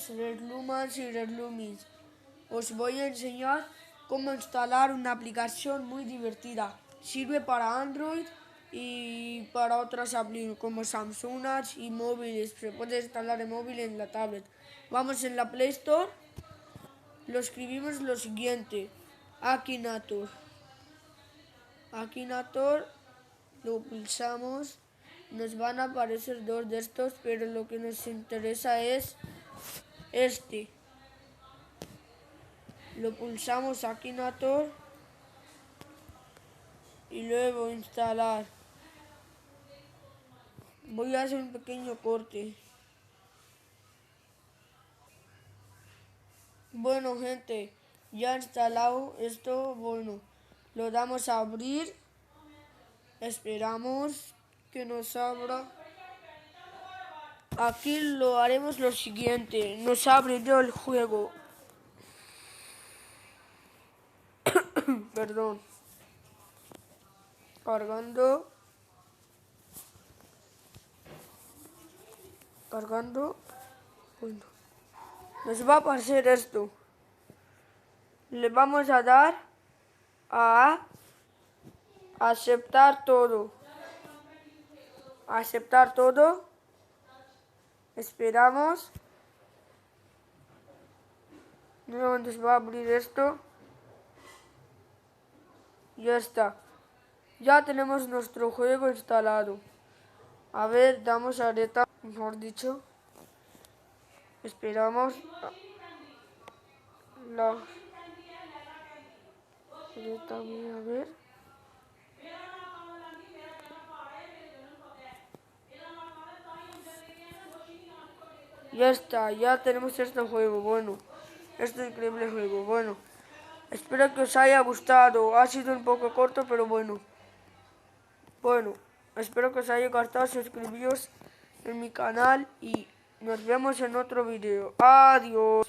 somos Reslumans y Reslumins. Os voy a enseñar cómo instalar una aplicación muy divertida. Sirve para Android y para otras aplicaciones como Samsung y móviles. Se puede instalar en móvil y en la tablet. Vamos en la Play Store. Lo escribimos lo siguiente. Akinator. Akinator. Lo pulsamos. Nos van a aparecer dos de estos, pero lo que nos interesa es este. Lo pulsamos Akinator y luego instalar. Voy a hacer un pequeño corte. Bueno, gente, ya instalado esto. Bueno, lo damos a abrir. Esperamos que nos abra. Aquí lo haremos lo siguiente. Nos abre yo el juego. Perdón. Cargando. Bueno, nos va a aparecer esto. Le vamos a dar a aceptar todo. Aceptar todo. Esperamos. Luego nos va a abrir esto. Ya está. Ya tenemos nuestro juego instalado. A ver, damos a reta, mejor dicho. Esperamos la reta, a ver. Ya está, ya tenemos este juego. Bueno, este increíble juego. Bueno, espero que os haya gustado. Ha sido un poco corto, pero bueno. Bueno, espero que os haya gustado. Suscribíos en mi canal y nos vemos en otro video. Adiós.